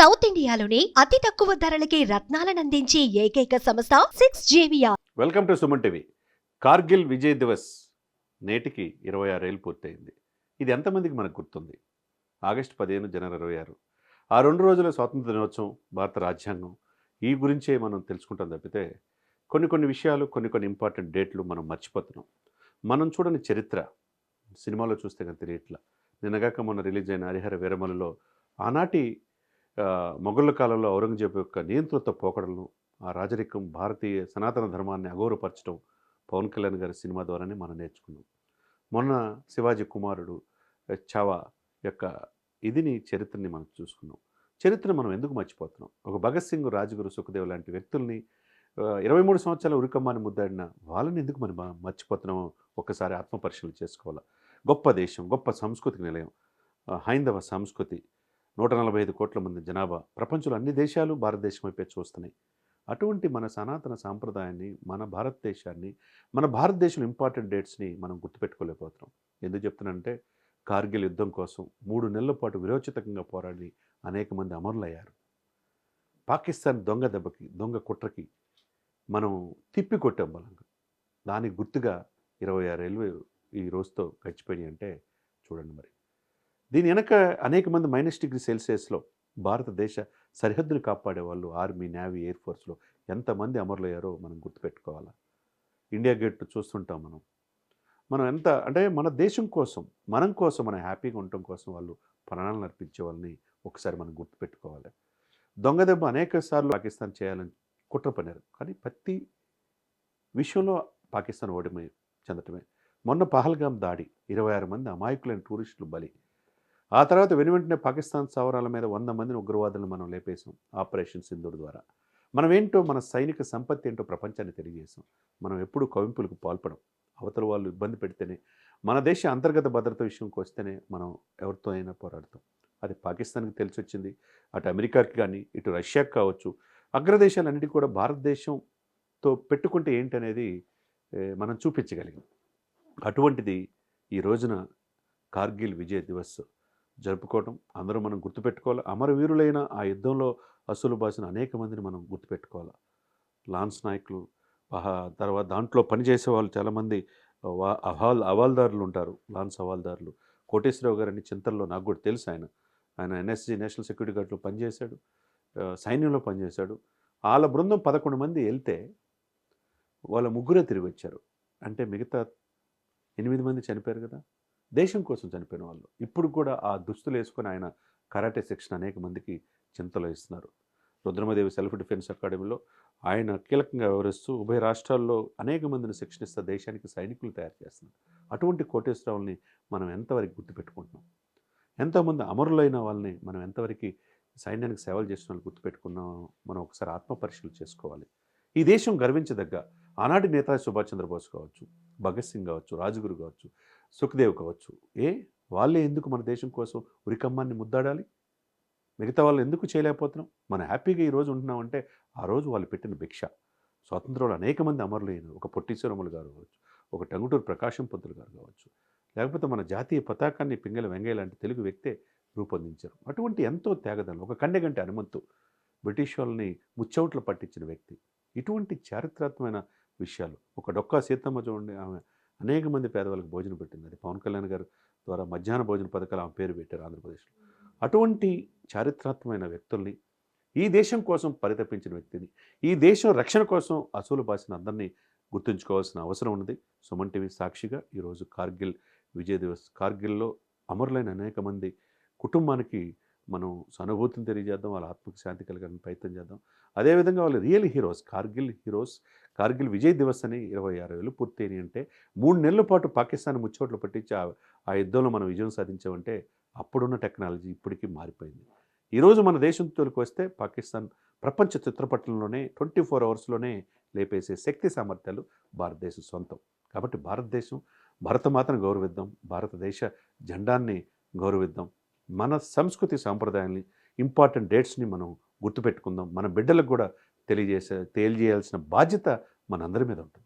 South ఇండియాలోని అతి తక్కువ ధరలకి రత్నాలనందించే ఏకైక సంస్థ 6JVR. Welcome to Suman TV. Kargil Vijay Diwas నేటికి 26 ఏళ్ళు పూర్తయింది. ఇది ఎంతమందికి మనకు గుర్తుంది? ఆగస్టు 15 జనవరి 26. ఆ 2 రోజుల స్వాతంత్ర దినోత్సవం, భారత రాజ్యాంగం ఈ గురించే మనం తెలుసుకుంటాం తప్పితే కొన్ని విషయాలు, కొన్ని ఇంపార్టెంట్ డేట్లు మనం మర్చిపోతున్నాం. మనం చూడని చరిత్ర సినిమాలో చూస్తే కానీ తెలియట్లా. నిన్నగాక మొన్న రిలీజ్ అయిన హరిహర వీరమలలో ఆనాటి మొఘళ్ళ కాలంలో ఔరంగజేబు యొక్క నియంతృత్వ పోకడలను, ఆ రాజరికం భారతీయ సనాతన ధర్మాన్ని అగౌరవపరచడం పవన్ కళ్యాణ్ గారి సినిమా ద్వారానే మనం నేర్చుకున్నాం. మొన్న శివాజీ కుమారుడు చావా యొక్క చరిత్రని మనం చూసుకున్నాం. చరిత్రను మనం ఎందుకు మర్చిపోతున్నాం? ఒక భగత్ సింగ్, రాజ్గురు, సుఖదేవ్ లాంటి వ్యక్తుల్ని 23 సంవత్సరాల ఉరికమ్మాన్ని ముద్దాడిన వాళ్ళని ఎందుకు మనం మర్చిపోతున్నామో ఒక్కసారి ఆత్మపరిశీలన చేసుకోవాలి. గొప్ప దేశం, గొప్ప సంస్కృతికి నిలయం, హైందవ సంస్కృతి, 145 కోట్ల మంది జనాభా, ప్రపంచంలో అన్ని దేశాలు భారతదేశం వైపే చూస్తున్నాయి. అటువంటి మన సనాతన సాంప్రదాయాన్ని, మన భారతదేశాన్ని, మన భారతదేశంలో ఇంపార్టెంట్ డేట్స్ని మనం గుర్తుపెట్టుకోలేకపోతున్నాం. ఎందుకు చెప్తున్నానంటే, కార్గిల్ యుద్ధం కోసం 3 నెలల పాటు విరోచితంగా పోరాడి అనేక మంది అమరులయ్యారు. పాకిస్తాన్ దొంగ దెబ్బకి, దొంగ కుట్రకి మనం తిప్పి కొట్టాం బలంగా. దానికి గుర్తుగా 26 ఏళ్ళు ఈ రోజుతో గడిచిపోయినాయి అంటే చూడండి మరి. దీని వెనక అనేక మంది -°C భారతదేశ సరిహద్దును కాపాడే వాళ్ళు ఆర్మీ, నేవీ, ఎయిర్ ఫోర్స్లో ఎంతమంది అమరులయ్యారో మనం గుర్తుపెట్టుకోవాలి. ఇండియా గేట్ చూస్తుంటాం మనం ఎంత అంటే మన దేశం కోసం, మనం హ్యాపీగా ఉండటం కోసం వాళ్ళు ప్రాణాలను అర్పించే వాళ్ళని ఒకసారి మనం గుర్తుపెట్టుకోవాలి. దొంగ దెబ్బ అనేక సార్లు పాకిస్తాన్ చేయాలని కుట్ర పన్నారు. కానీ ప్రతి విషయంలో పాకిస్తాన్ ఓటమి చెందటమే. మొన్న పహల్గామ్ దాడి, 26 మంది అమాయకులైన టూరిస్టులు బలి. ఆ తర్వాత వెనువెంటనే పాకిస్తాన్ స్థావరాల మీద 100 మందిని ఉగ్రవాదులను మనం లేపేశాం ఆపరేషన్ సింధూర్ ద్వారా. మనం ఏంటో, మన సైనిక సంపత్తి ఏంటో ప్రపంచాన్ని తెలియజేసాం. మనం ఎప్పుడూ కవింపులకు పాల్పడం. అవతల వాళ్ళు ఇబ్బంది పెడితేనే, మన దేశ అంతర్గత భద్రత విషయంకి వస్తేనే మనం ఎవరితో అయినా పోరాడతాం. అది పాకిస్తాన్కి తెలిసి వచ్చింది. అటు అమెరికాకి కానీ, ఇటు రష్యాకి కావచ్చు, అగ్రదేశాలన్నిటికీ కూడా భారతదేశంతో పెట్టుకుంటే ఏంటనేది మనం చూపించగలిగాం. అటువంటిది ఈ రోజున కార్గిల్ విజయ్ దివస్ జరుపుకోవడం అందరూ మనం గుర్తుపెట్టుకోవాలి. అమరవీరులైన ఆ యుద్ధంలో అసలు బాసిన అనేక మందిని మనం గుర్తుపెట్టుకోవాలి. లాన్స్ నాయకులు, తర్వాత దాంట్లో పనిచేసే వాళ్ళు చాలామంది హవాల్దారులు ఉంటారు. లాన్స్ హవాల్దారులు, కోటేశ్వరరావు గారని చింతల్లో నాకు కూడా తెలుసు. ఆయన NSG నేషనల్ సెక్యూరిటీ గార్డులో పనిచేశాడు, సైన్యంలో పనిచేశాడు. వాళ్ళ బృందం 11 మంది వెళ్తే వాళ్ళ ముగ్గురే తిరిగి వచ్చారు. అంటే మిగతా 8 మంది చనిపోయారు కదా, దేశం కోసం చనిపోయిన వాళ్ళు. ఇప్పుడు కూడా ఆ దుస్తులు వేసుకొని ఆయన కరాటే శిక్షణ అనేక మందికి చింతలో ఇస్తున్నారు. రుద్రమదేవి సెల్ఫ్ డిఫెన్స్ అకాడమీలో ఆయన కీలకంగా వ్యవహరిస్తూ ఉభయ రాష్ట్రాల్లో అనేక మందిని శిక్షణిస్తూ దేశానికి సైనికులు తయారు చేస్తున్నారు. అటువంటి కోటేశ్వరరావుని మనం ఎంతవరకు గుర్తుపెట్టుకుంటున్నాం? ఎంతోమంది అమరులైన వాళ్ళని మనం ఎంతవరకు సైన్యానికి సేవలు చేసిన వాళ్ళు గుర్తుపెట్టుకున్నాం? మనం ఒకసారి ఆత్మపరిశీలన చేసుకోవాలి. ఈ దేశం గర్వించదగ్గ ఆనాటి నేతాజీ సుభాష్ చంద్రబోస్ కావచ్చు, భగత్ సింగ్ కావచ్చు, రాజ్గురు కావచ్చు, సుఖ్దేవ్ కావచ్చు, వాళ్ళే ఎందుకు మన దేశం కోసం ఉరికమ్మాన్ని ముద్దాడాలి? మిగతా వాళ్ళు ఎందుకు చేయలేకపోతున్నాం? మనం హ్యాపీగా ఈరోజు ఉంటున్నామంటే ఆ రోజు వాళ్ళు పెట్టిన భిక్ష. స్వాతంత్రంలో అనేక మంది అమరులైన ఒక పొట్టి శ్రీరాములు గారు కావచ్చు, ఒక టంగుటూరు ప్రకాశం పంతులు గారు కావచ్చు, లేకపోతే మన జాతీయ పతాకాన్ని పింగళి వెంగయ్య లాంటి తెలుగు వ్యక్తే రూపొందించారు. అటువంటి ఎంతో త్యాగదనం, ఒక కన్నెగంటి హనుమంతు, బ్రిటిష్ వాళ్ళని ముచ్చౌట్లు పట్టించిన వ్యక్తి. ఇటువంటి చారిత్రాత్మకమైన విషయాలు. ఒక డొక్కా సీతమ్మ చూడండి, ఆమె అనేక మంది పేదవాళ్ళకి భోజనం పెట్టింది. అది పవన్ కళ్యాణ్ గారు ద్వారా మధ్యాహ్న భోజన పథకాలు ఆమె పేరు పెట్టారు ఆంధ్రప్రదేశ్లో. అటువంటి చారిత్రాత్మకమైన వ్యక్తుల్ని, ఈ దేశం కోసం పరితపించిన వ్యక్తిని, ఈ దేశం రక్షణ కోసం అసూలు బాసిన అందరినీ గుర్తుంచుకోవాల్సిన అవసరం ఉన్నది. సుమన్ టీవీ సాక్షిగా ఈరోజు కార్గిల్ విజయ్ దివస్, కార్గిల్లో అమరులైన అనేక మంది కుటుంబానికి మనం సానుభూతిని తెలియజేద్దాం, వాళ్ళ ఆత్మకు శాంతి కలగాలని ప్రయత్నం చేద్దాం. అదేవిధంగా వాళ్ళ రియల్ హీరోస్, కార్గిల్ విజయ్ దివస్ అని 26 ఏళ్ళు పూర్తయినాయి అంటే 3 నెలల పాటు పాకిస్తాన్ ముచ్చోట్లు పట్టించి ఆ యుద్ధంలో మనం విజయం సాధించామంటే అప్పుడున్న టెక్నాలజీ ఇప్పటికీ మారిపోయింది. ఈరోజు మన దేశంతోకి వస్తే పాకిస్తాన్ ప్రపంచ చిత్రపటంలోనే 24 అవర్స్లోనే లేపేసే శక్తి సామర్థ్యాలు భారతదేశం సొంతం. కాబట్టి భారతదేశం, భరతమాతను గౌరవిద్దాం, భారతదేశ జెండాన్ని గౌరవిద్దాం, మన సంస్కృతి సాంప్రదాయాల్ని, ఇంపార్టెంట్ డేట్స్ని మనం గుర్తుపెట్టుకుందాం. మన బిడ్డలకు కూడా తెలియజేయాల్సిన బాధ్యత మనందరి మీద ఉంటుంది.